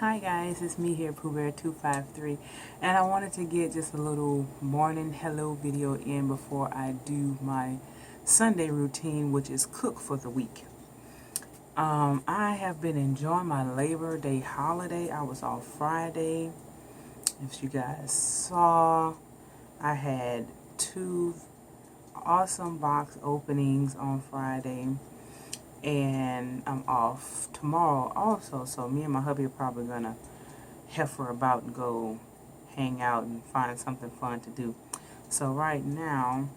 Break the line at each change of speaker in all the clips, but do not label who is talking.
Hi guys, it's me here, Pooh Bear 253, and I wanted to get just a little morning hello video in before I do my Sunday routine, which is cook for the week. I have been enjoying my Labor Day holiday. I was off Friday. If you guys saw, I had 2 awesome box openings on Friday. And I'm off tomorrow also, so me and my hubby are probably gonna heifer about and go hang out and find something fun to do. So right now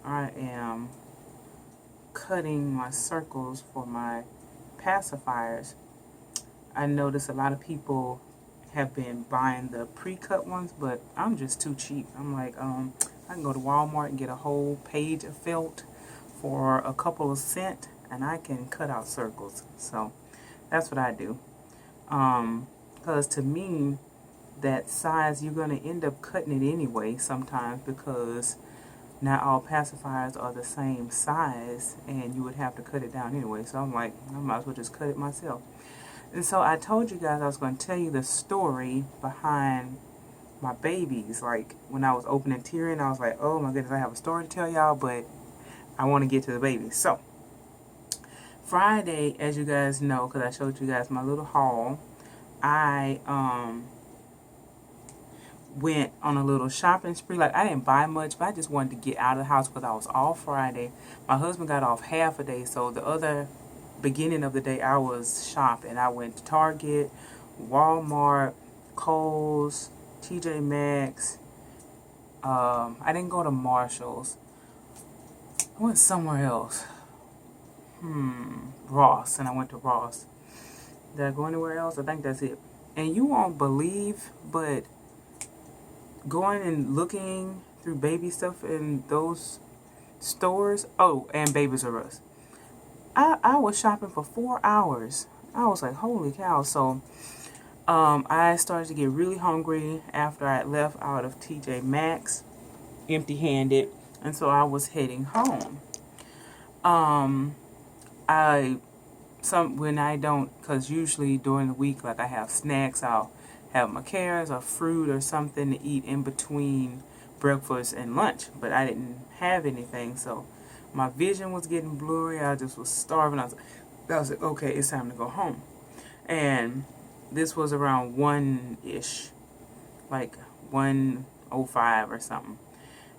I am cutting my circles for my pacifiers. I notice a lot of people have been buying the pre-cut ones, but I'm just too cheap. I'm like, I can go to Walmart and get a whole page of felt for a couple of cents, and I can cut out circles. So that's what I do. Because to me, that size, you're going to end up cutting it anyway sometimes, because not all pacifiers are the same size, and you would have to cut it down anyway. So I'm like, I might as well just cut it myself. And so I told you guys I was going to tell you the story behind my babies. Like when I was opening Tyrion, I was like, oh my goodness, I have a story to tell y'all, but I want to get to the babies. So Friday, as you guys know, because I showed you guys my little haul, I went on a little shopping spree. Like, I didn't buy much, but I just wanted to get out of the house because I was off Friday. My husband got off half a day, so the other beginning of the day I was shopping. I went to Target, Walmart, Kohl's, TJ Maxx. I didn't go to Marshall's. I went somewhere else. Ross, and I went to Ross. Did I go anywhere else? I think that's it. And you won't believe, but going and looking through baby stuff in those stores, oh, and Babies R Us, I was shopping for 4 hours. I was like, holy cow. So I started to get really hungry after I had left out of TJ Maxx empty-handed, and so I was heading home. When I don't, because usually during the week, like I have snacks, I'll have my carrots or fruit or something to eat in between breakfast and lunch, but I didn't have anything, so my vision was getting blurry. I just was starving. I was like, okay, it's time to go home. And this was around 1-ish, like 1:05 or something.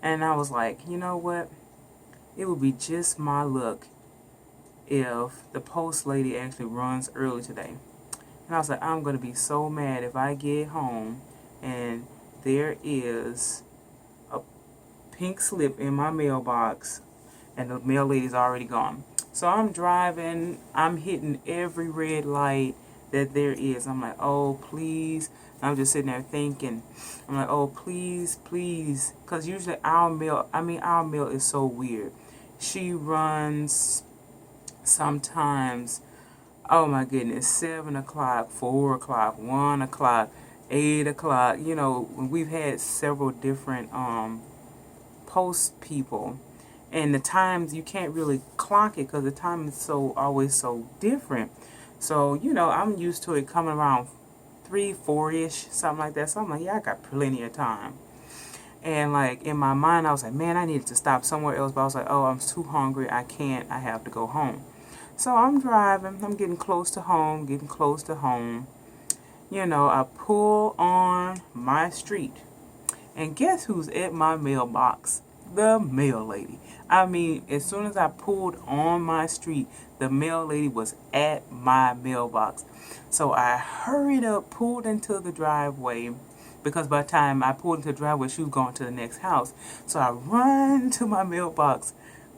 And I was like, you know what? It would be just my luck if the post lady actually runs early today. And I was like, I'm going to be so mad if I get home and there is a pink slip in my mailbox and the mail lady's already gone. So I'm driving, I'm hitting every red light that there is. I'm like, oh, please. I'm just sitting there thinking, I'm like, oh, please, please. Because usually our mail is so weird. She runs sometimes, oh my goodness, 7 o'clock, 4 o'clock, 1 o'clock, 8 o'clock. You know, we've had several different post people, and the times you can't really clock it because the time is always so different. So, you know, I'm used to it coming around 3, 4-ish, something like that. So I'm like, yeah, I got plenty of time. And like in my mind, I was like, man, I needed to stop somewhere else. But I was like, oh, I'm too hungry. I can't. I have to go home. So I'm driving. I'm getting close to home. You know, I pull on my street. And guess who's at my mailbox? The mail lady. I mean, as soon as I pulled on my street, the mail lady was at my mailbox. So I hurried up, pulled into the driveway, because by the time I pulled into the driveway, she was going to the next house. So I run to my mailbox,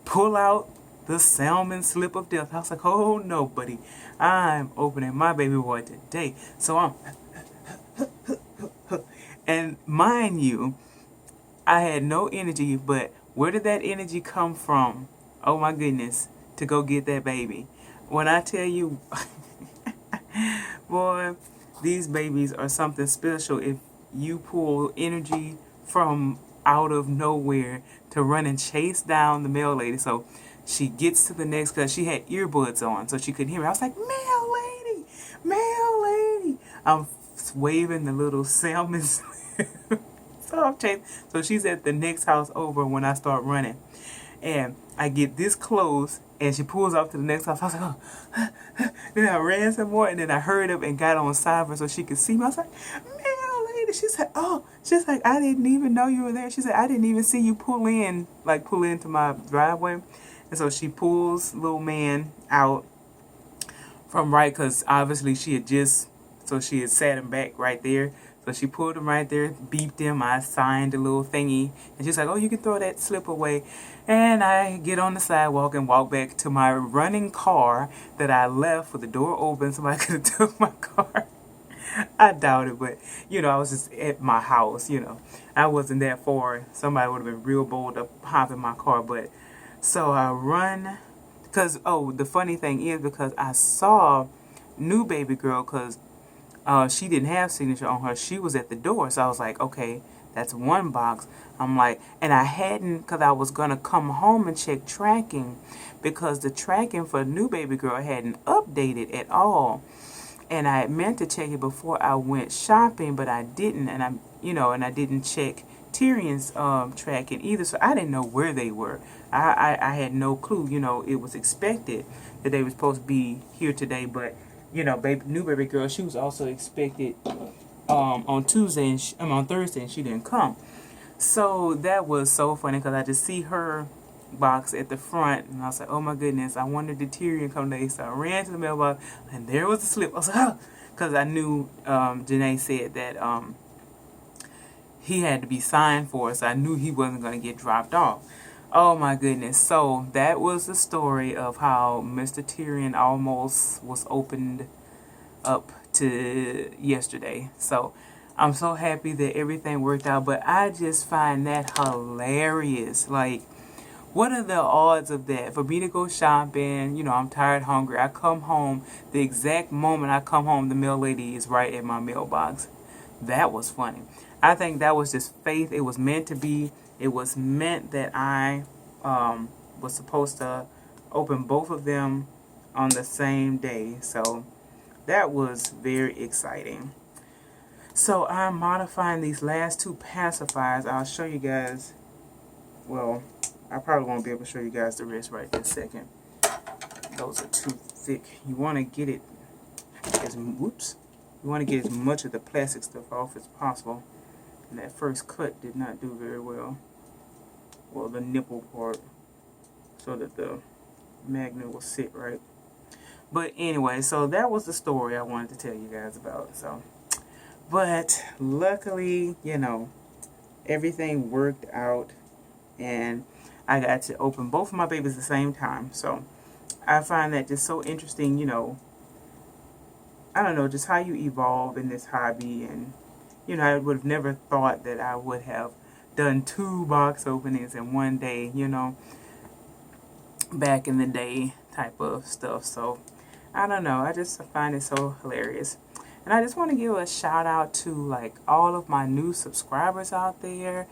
pull out the salmon slip of death. I was like, oh no, buddy, I'm opening my baby boy today. So I'm, and mind you, I had no energy, but where did that energy come from? Oh my goodness, to go get that baby. When I tell you, boy, these babies are something special. If you pull energy from out of nowhere to run and chase down the mail lady. So she gets to the next, because she had earbuds on, so she couldn't hear me. I was like, mail lady, mail lady. I'm was waving the little salmons. So she's at the next house over when I start running. And I get this close, and she pulls off to the next house. I was like, oh. Then I ran some more, and then I hurried up and got on side of her so she could see me. I was like, man, lady. She said, oh. She's like, I didn't even know you were there. She said, I didn't even see you pull into my driveway. And so she pulls little man out from right, because obviously she had sat him back right there. So she pulled him right there, beeped him. I signed the little thingy. And she's like, oh, you can throw that slip away. And I get on the sidewalk and walk back to my running car that I left with the door open. Somebody could have took my car. I doubt it, but, I was just at my house, I wasn't that far. Somebody would have been real bold to hop in my car. But so I run. Because, the funny thing is, because I saw new baby girl, because she didn't have signature on her. She was at the door. So I was like, okay, that's one box. I'm like, and I hadn't, because I was going to come home and check tracking, because the tracking for new baby girl hadn't updated at all. And I had meant to check it before I went shopping, but I didn't. And I didn't check Tyrion's tracking either. So I didn't know where they were. I had no clue. It was expected that they were supposed to be here today, but new baby girl, she was also expected on Tuesday and on Thursday, and she didn't come. So that was so funny, because I just see her box at the front, and I was like, oh my goodness, I wondered did Tyrion come today. So I ran to the mailbox, and there was the slip. I was like, oh, because I knew Janae said that he had to be signed for, so I knew he wasn't going to get dropped off. Oh my goodness. So that was the story of how Mr. Tyrion almost was opened up to yesterday. So I'm so happy that everything worked out, but I just find that hilarious. Like, what are the odds of that? For me to go shopping, I'm tired, hungry. I come home, the exact moment I come home, the mail lady is right at my mailbox. That was funny. I think that was just faith. It was meant to be. It was meant that I was supposed to open both of them on the same day. So that was very exciting. So I'm modifying these last two pacifiers. I'll show you guys. Well, I probably won't be able to show you guys the rest right this second. Those are too thick. You want to get it You want to get as much of the plastic stuff off as possible. And that first cut did not do very well. Well, the nipple part, so that the magnet will sit right. But anyway, so that was the story I wanted to tell you guys about. So, but luckily, everything worked out, and I got to open both of my babies at the same time. So I find that just so interesting. I don't know, just how you evolve in this hobby, and I would have never thought that I would have done 2 box openings in one day, back in the day type of stuff. So I don't know, I just find it so hilarious. And I just want to give a shout out to like all of my new subscribers out there.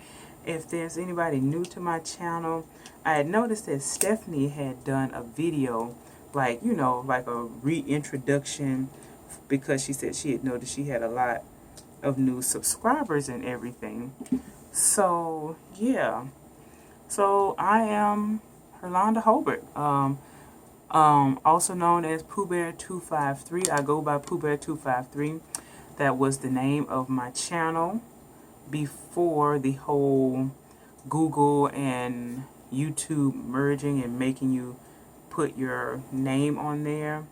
If there's anybody new to my channel, I had noticed that Stephanie had done a video, like, like a reintroduction, because she said she had noticed she had a lot of new subscribers and everything. So yeah, so I am Herlonda Holbert, also known as Pooh Bear 253. I go by Pooh Bear 253. That was the name of my channel before the whole Google and YouTube merging and making you put your name on there.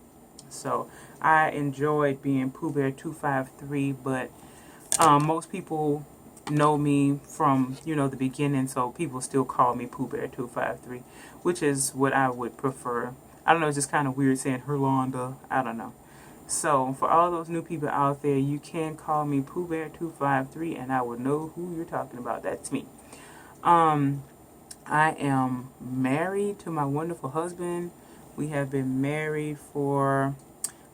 So I enjoyed being Pooh Bear 253, but most people know me from, the beginning, so people still call me Pooh Bear 253, which is what I would prefer. I don't know, it's just kind of weird saying Herlonda. I don't know. So for all those new people out there, you can call me Pooh Bear 253, and I will know who you're talking about. That's me. I am married to my wonderful husband. We have been married for,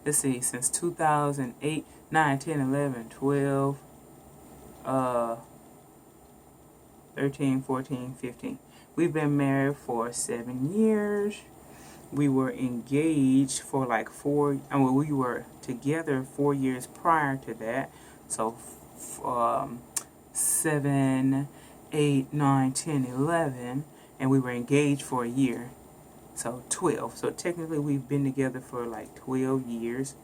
let's see, since 2008, 9, 10, 11, 12, 13, 14, 15. We've been married for 7 years. We were engaged for like we were together 4 years prior to that. So 7, 8, 9, 10, 11, and we were engaged for a year. So 12. So technically we've been together for like 12 years.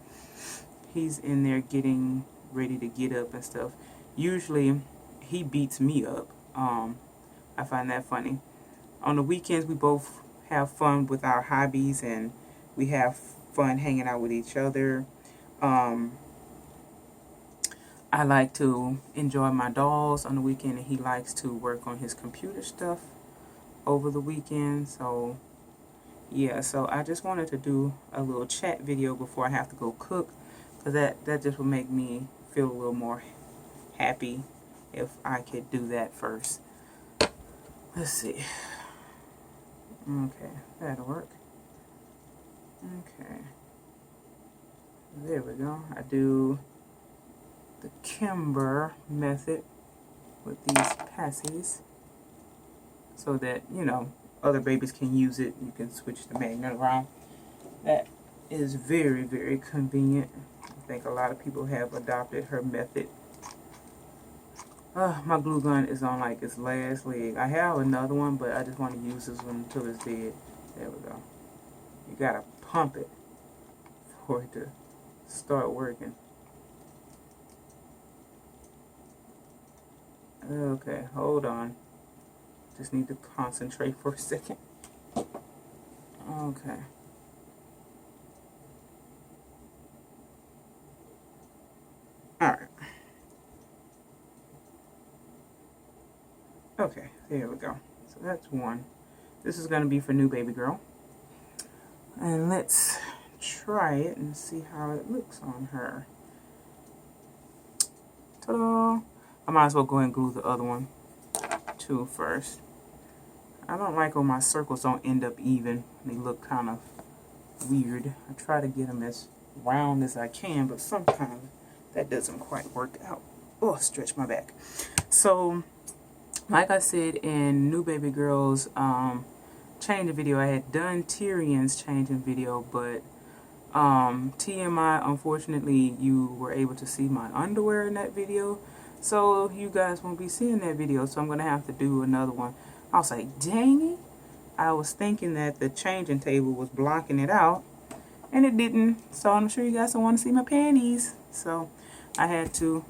He's in there getting ready to get up and stuff. Usually he beats me up. I find that funny. On the weekends we both have fun with our hobbies, and we have fun hanging out with each other. I like to enjoy my dolls on the weekend, and he likes to work on his computer stuff over the weekend. So yeah, so I just wanted to do a little chat video before I have to go cook, because that just would make me feel a little more happy if I could do that first. Let's see. Okay, that'll work. Okay, there we go. I do the Kimber method with these passies so that, you know, other babies can use it. You can switch the magnet around. That is very, very convenient. I think a lot of people have adopted her method. My glue gun is on like its last leg. I have another one, but I just want to use this one until it's dead. There we go. You gotta pump it for it to start working. Okay, hold on. Just need to concentrate for a second. Okay. Alright. Okay, there we go. So that's one. This is going to be for new baby girl. And let's try it and see how it looks on her. Ta-da! I might as well go ahead and glue the other one too first. I don't like when my circles don't end up even. They look kind of weird. I try to get them as round as I can, but sometimes that doesn't quite work out. Oh, stretch my back. So, like I said in New Baby Girl's changing video, I had done Tyrion's changing video, but TMI, unfortunately, you were able to see my underwear in that video. So you guys won't be seeing that video, so I'm going to have to do another one. I was like, dang it. I was thinking that the changing table was blocking it out, and it didn't. So I'm sure you guys don't want to see my panties. So I had to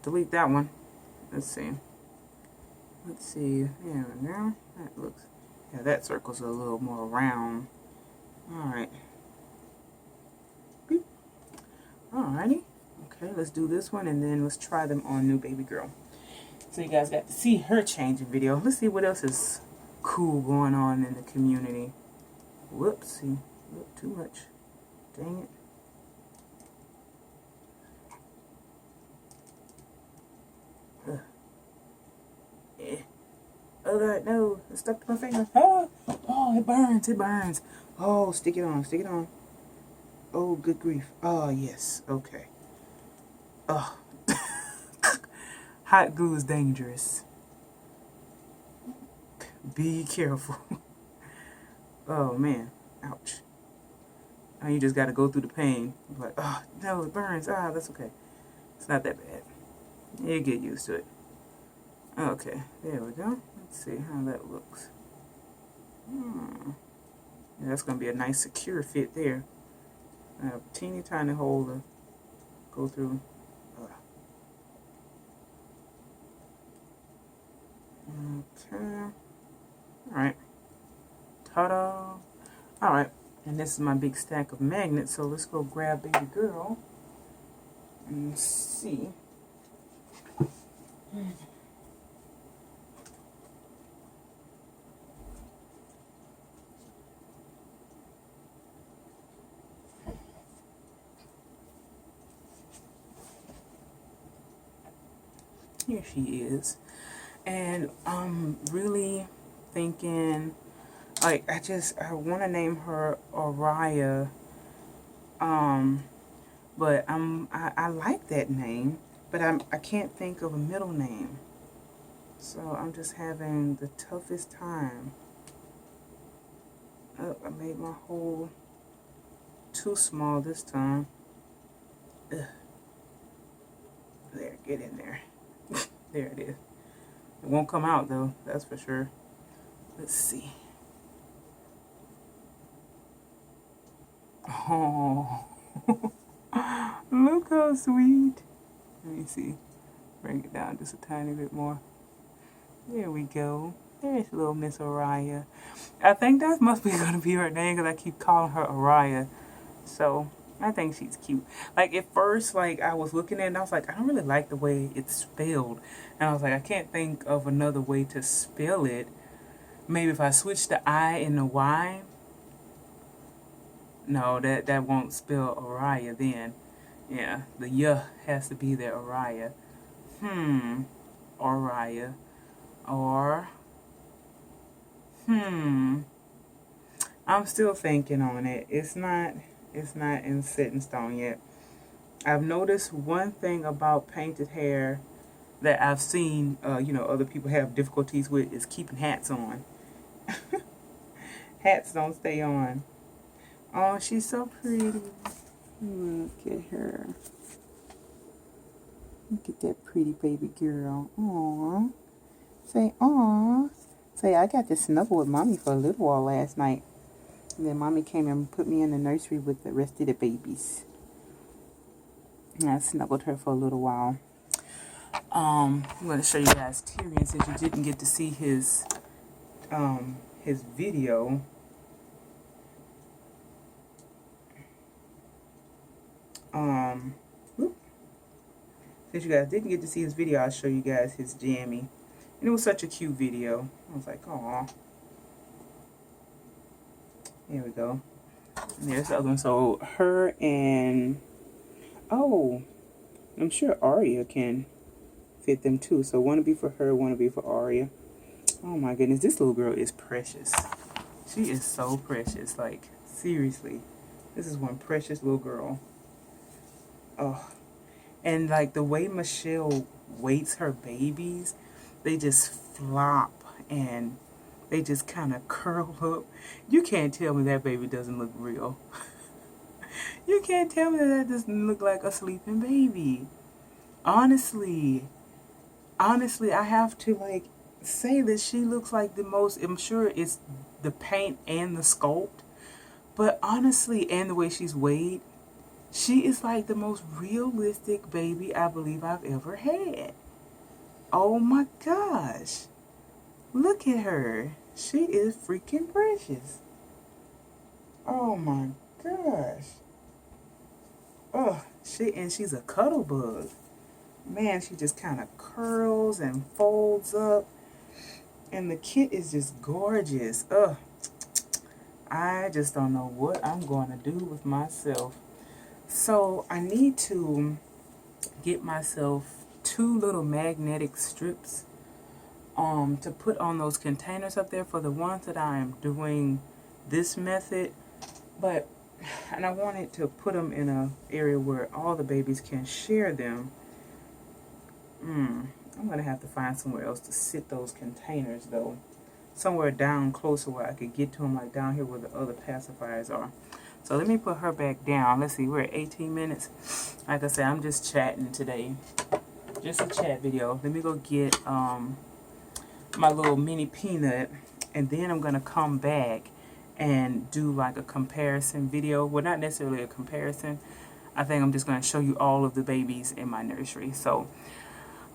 delete that one. Let's see. Let's see. There we go. That looks, yeah, that circle's a little more round. Alright. Alrighty. Okay, let's do this one, and then let's try them on New Baby Girl. So you guys got to see her changing video. Let's see what else is cool going on in the community. Whoopsie. Look, too much. Dang it. Oh God, no. It's stuck to my finger. Oh, oh, it burns. It burns. Oh, stick it on. Stick it on. Oh, good grief. Oh, yes. Okay. Oh. Hot glue is dangerous. Be careful. Oh, man. Ouch. Now you just got to go through the pain. Like, oh, no, it burns. Ah, that's okay. It's not that bad. You get used to it. Okay, there we go. Let's see how that looks. Yeah, that's going to be a nice secure fit there. A teeny tiny hole to go through. Okay. Alright. Ta-da! Alright. And this is my big stack of magnets, so let's go grab Baby Girl and see. Here she is. And I'm really thinking, like, I want to name her Araya. But I like that name, but I can't think of a middle name. So I'm just having the toughest time. Oh, I made my hole too small this time. Ugh. There get in there. There it is. It won't come out though, that's for sure. Let's see. Oh, look how sweet. Let me see. Bring it down just a tiny bit more. There we go. There's little Miss Araya. I think that must be going to be her name because I keep calling her Araya. So, I think she's cute. Like, at first, like, I was looking at it and I was like, I don't really like the way it's spelled. And I was like, I can't think of another way to spell it. Maybe if I switch the I and the Y. No, that won't spell Araya then. Yeah, the Y has to be there, Araya. Araya. Or, I'm still thinking on it. It's not in set in stone yet. I've noticed one thing about painted hair that I've seen, other people have difficulties with is keeping hats on. Hats don't stay on. Oh, she's so pretty. Look at her. Look at that pretty baby girl. Aww. Say, aww. Say, I got to snuggle with Mommy for a little while last night. And then Mommy came and put me in the nursery with the rest of the babies. And I snuggled her for a little while. I'm going to show you guys Tyrion since you didn't get to see his video. Since you guys didn't get to see his video, I'll show you guys his jammy. And it was such a cute video. I was like, aw. There we go. And there's the other one. So her and, oh, I'm sure Arya can fit them too. So one will be for her, one will be for Arya. Oh my goodness, this little girl is precious. She is so precious. Like, seriously. This is one precious little girl. Oh. And like the way Michelle weights her babies, they just flop and they just kind of curl up. You can't tell me that baby doesn't look real. You can't tell me that doesn't look like a sleeping baby. Honestly, I have to like say that she looks like the most, I'm sure it's the paint and the sculpt, but honestly, and the way she's weighed, she is like the most realistic baby I believe I've ever had. Oh my gosh. Look at her. She is freaking precious. Oh my gosh. Oh, she's a cuddle bug. Man, she just kind of curls and folds up. And the kit is just gorgeous. Ugh. I just don't know what I'm going to do with myself. So I need to get myself 2 little magnetic strips to put on those containers up there for the ones that I am doing this method. And I wanted to put them in an area where all the babies can share them. I'm going to have to find somewhere else to sit those containers though. Somewhere down closer where I could get to them, like down here where the other pacifiers are. So let me put her back down. Let's see, we're at 18 minutes. Like I said, I'm just chatting today. Just a chat video. Let me go get my little mini peanut. And then I'm going to come back and do like a comparison video. Well, not necessarily a comparison. I think I'm just going to show you all of the babies in my nursery. So,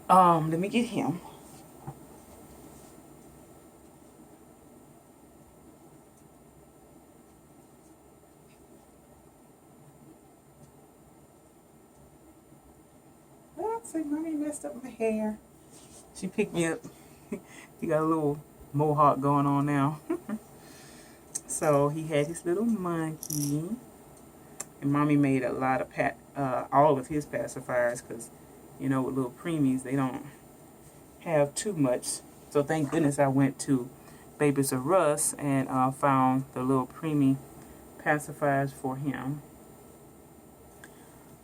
let me get him. Say, Mommy messed up my hair. She picked me up. He got a little mohawk going on now. So he had his little monkey, and Mommy made a lot of all of his pacifiers because, with little preemies they don't have too much. So thank goodness I went to Babies R Us and found the little preemie pacifiers for him.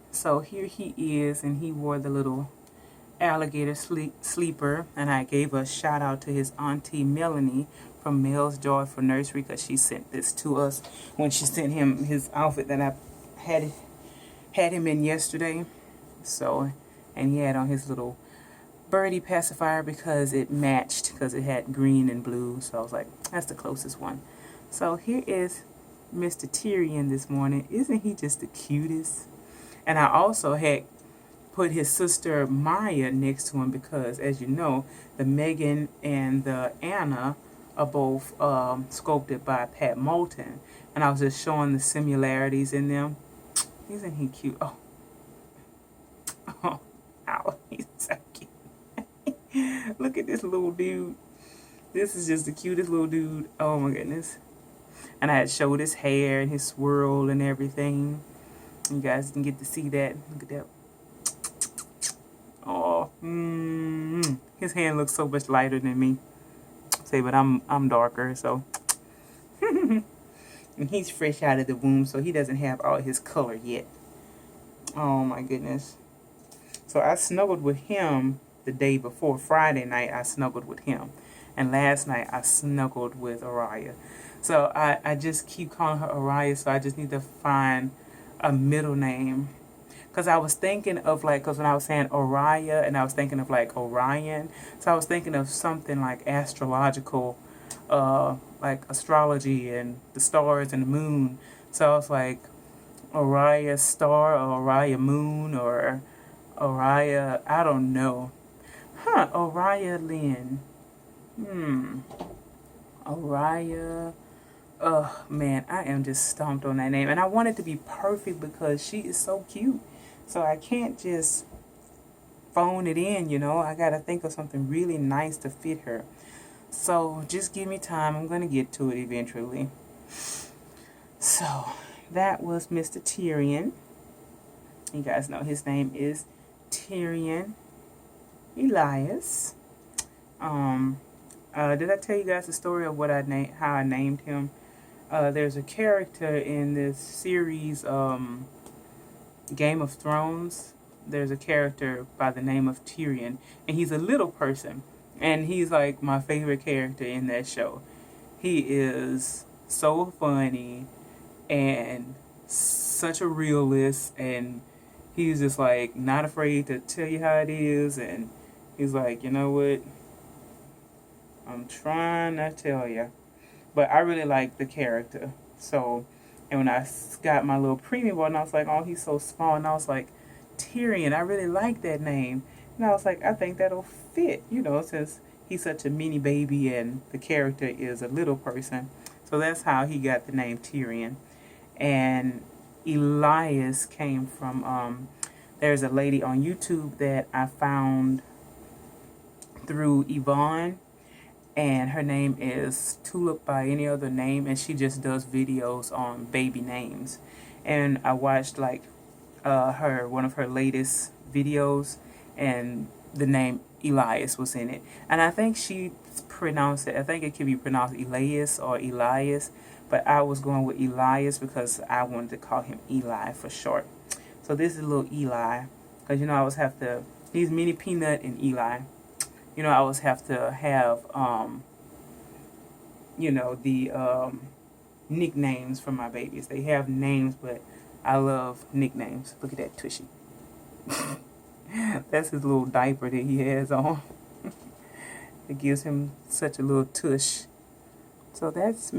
So here he is, and he wore the little alligator sleeper, and I gave a shout out to his auntie Melanie from Mel's Joyful Nursery because she sent this to us when she sent him his outfit that I had him in yesterday. So, and he had on his little birdie pacifier because it matched, because it had green and blue. So I was like, that's the closest one. So here is Mr. Tyrion this morning. Isn't he just the cutest? And I also had put his sister Maya next to him because, as you know, the Megan and the Anna are both sculpted by Pat Moulton. And I was just showing the similarities in them. Isn't he cute? Oh, oh, ow, he's so cute. Look at this little dude. This is just the cutest little dude. Oh my goodness. And I had showed his hair and his swirl and everything. You guys can get to see that. Look at that. Oh, his hand looks so much lighter than me. Say, but I'm darker, so. And he's fresh out of the womb, so he doesn't have all his color yet. Oh my goodness. So I snuggled with him the day before. Friday night I snuggled with him. And last night I snuggled with Araya. So I just keep calling her Araya, so I just need to find a middle name. Because I was thinking of like, because when I was saying Araya and I was thinking of like Orion. So I was thinking of something like astrological, like astrology and the stars and the moon. So I was like Araya star or Araya moon or Araya, I don't know. Araya Lynn. Araya. Oh man, I am just stumped on that name. And I want it to be perfect because she is so cute. So I can't just phone it in, you know. I got to think of something really nice to fit her. So just give me time. I'm going to get to it eventually. So that was Mr. Tyrion. You guys know his name is Tyrion Elias. Did I tell you guys the story of what how I named him? There's a character in this series, Game of Thrones. There's a character by the name of Tyrion, and he's a little person, and he's like my favorite character in that show. He is so funny and such a realist, and he's just like not afraid to tell you how it is, and he's like, you know what, I'm trying to tell you. But I really like the character. So, and when I got my little premium one, I was like, oh, he's so small. And I was like, Tyrion, I really like that name. And I was like, I think that'll fit, you know, since he's such a mini baby and the character is a little person. So that's how he got the name Tyrion. And Elias came from, there's a lady on YouTube that I found through Yvonne. And her name is Tulip by any other name, and she just does videos on baby names. And I watched like one of her latest videos, and the name Elias was in it. And I think she pronounced it, I think it could be pronounced Elias or Elias, but I was going with Elias because I wanted to call him Eli for short. So this is little Eli, because you know I always have to, he's Mini Peanut and Eli. You know, I always have to have, you know, the nicknames for my babies. They have names, but I love nicknames. Look at that Tushy. That's his little diaper that he has on. It gives him such a little tush. So that's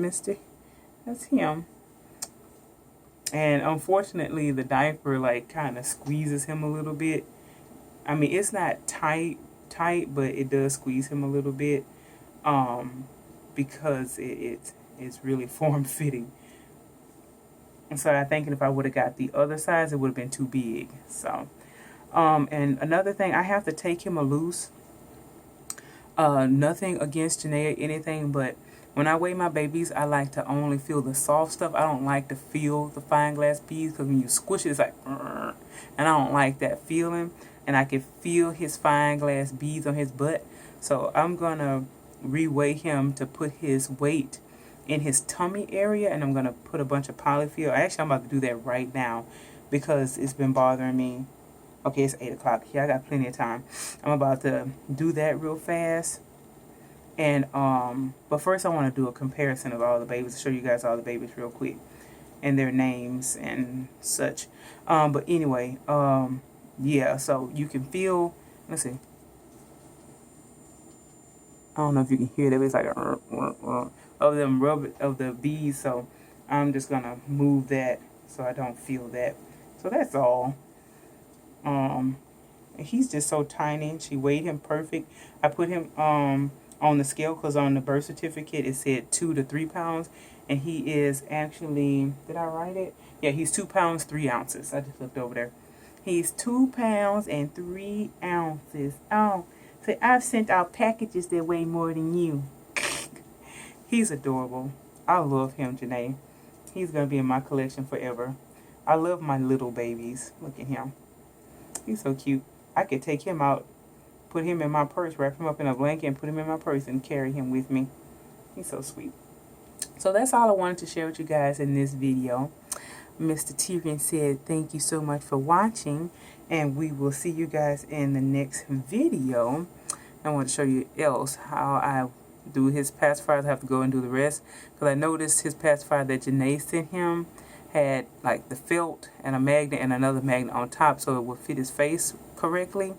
that's him. And unfortunately, the diaper, like, kind of squeezes him a little bit. I mean, it's not tight, but it does squeeze him a little bit because it's really form-fitting. And so I'm thinking if I would have got the other size, it would have been too big. So, and another thing, I have to take him loose. Nothing against Janae or anything, but when I weigh my babies, I like to only feel the soft stuff. I don't like to feel the fine glass beads because when you squish it, it's like, and I don't like that feeling. And I can feel his fine glass beads on his butt. So I'm going to reweigh him to put his weight in his tummy area. And I'm going to put a bunch of polyfill. Actually, I'm about to do that right now because it's been bothering me. Okay, it's 8 o'clock here. I got plenty of time. I'm about to do that real fast. And, but first I want to do a comparison of all the babies. Show you guys all the babies real quick. And their names and such. But anyway, yeah, so you can feel, let's see, I don't know if you can hear that, but it's like of them rub of the bees. So I'm just gonna move that so I don't feel that. So that's all. He's just so tiny. She weighed him perfect. I put him on the scale because on the birth certificate it said 2 to 3 pounds, and he is actually, did I write it? Yeah, he's 2 pounds 3 ounces. I just looked over there. He's 2 pounds and 3 ounces. Oh, so I've sent out packages that weigh more than you. He's adorable. I love him, Janae. He's gonna be in my collection forever. I love my little babies. Look at him. He's so cute. I could take him out, put him in my purse, wrap him up in a blanket, and put him in my purse and carry him with me. He's so sweet. So that's all I wanted to share with you guys in this video. Mr. Tyrion said thank you so much for watching, and we will see you guys in the next video. I want to show you else how I do his pacifiers. I have to go and do the rest because I noticed his pacifier that Janae sent him had like the felt and a magnet and another magnet on top so it would fit his face correctly.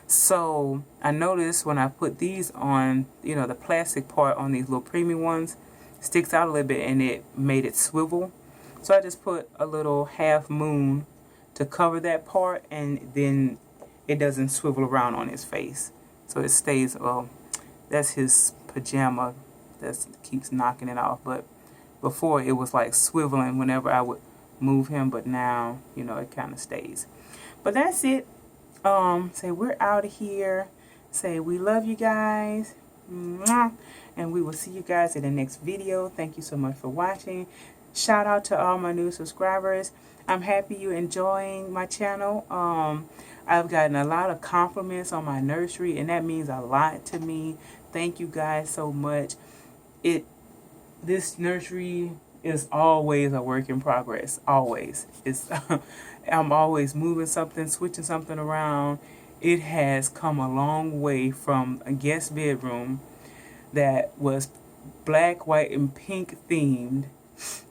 So I noticed when I put these on, you know, the plastic part on these little premium ones sticks out a little bit and it made it swivel. So I just put a little half moon to cover that part, and then it doesn't swivel around on his face. So it stays, that's his pajama that keeps knocking it off. But before it was like swiveling whenever I would move him, but now, you know, it kind of stays. But that's it. Say we're out of here. Say we love you guys. Mwah. And we will see you guys in the next video. Thank you so much for watching. Shout out to all my new subscribers. I'm happy you're enjoying my channel. I've gotten a lot of compliments on my nursery, and that means a lot to me. Thank you guys so much. This nursery is always a work in progress. Always. I'm always moving something, switching something around. It has come a long way from a guest bedroom that was black, white, and pink themed.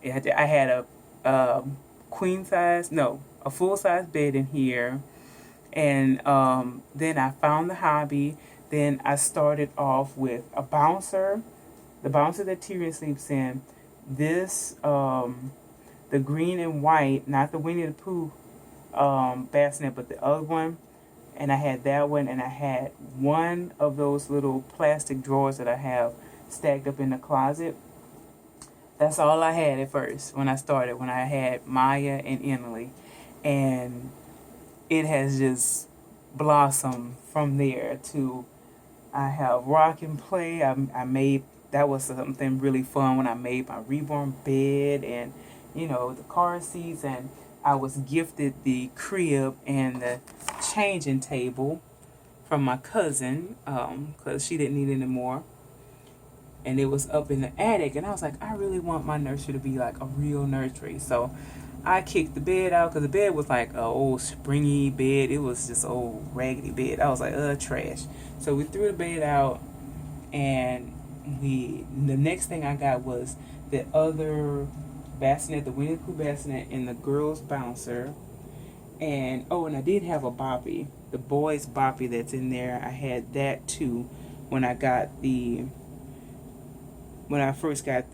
I had a queen size, no, a full size bed in here, and then I found the hobby. Then I started off with a bouncer, the bouncer that Tyrion sleeps in. This the green and white, not the Winnie the Pooh bassinet, but the other one. And I had that one, and I had one of those little plastic drawers that I have stacked up in the closet. That's all I had at first when I started, when I had Maya and Emily. And it has just blossomed from there to, I have rock and play. I made, that was something really fun when I made my reborn bed and, you know, the car seats. And I was gifted the crib and the changing table from my cousin because she didn't need any more. And it was up in the attic, and I was like, I really want my nursery to be like a real nursery. So I kicked the bed out because the bed was like an old springy bed. It was just old raggedy bed. I was like, trash. So we threw the bed out, and the next thing I got was the other bassinet, the Winnie the Pooh bassinet, and the girls' bouncer. And and I did have a boppy, the boys' boppy that's in there. I had that too when I first got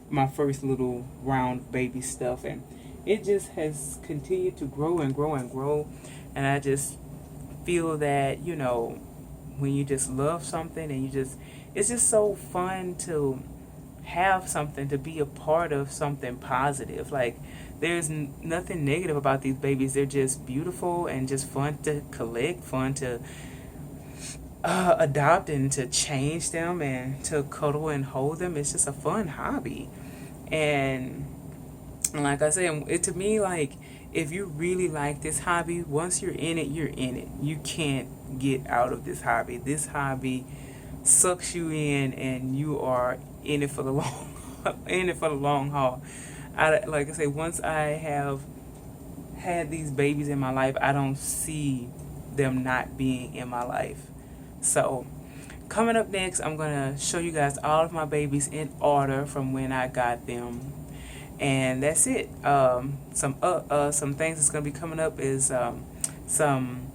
my first little round baby stuff, and it just has continued to grow and grow and grow. And I just feel that, you know, when you just love something and it's just so fun to have something, to be a part of something positive. Like, there's nothing negative about these babies. They're just beautiful and just fun to collect, fun to adopt and to change them and to cuddle and hold them. It's just a fun hobby. And like I said, to me, like, if you really like this hobby, once you're in it, you're in it. You can't get out of this hobby. This hobby sucks you in, and you are in it for the long haul. Like I say, once I have had these babies in my life, I don't see them not being in my life. So coming up next, I'm gonna show you guys all of my babies in order from when I got them, and that's it. Some things that's gonna be coming up is some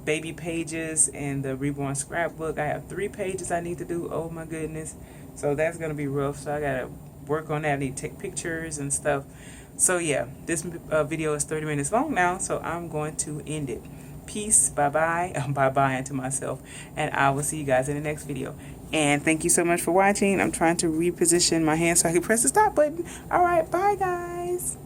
baby pages in the Reborn scrapbook. I have 3 pages I need to do. Oh my goodness. So that's going to be rough. So I got to work on that. I need to take pictures and stuff. So yeah, this video is 30 minutes long now, so I'm going to end it. Peace. Bye-bye. Bye-bye to myself. And I will see you guys in the next video. And thank you so much for watching. I'm trying to reposition my hand so I can press the stop button. All right. Bye, guys.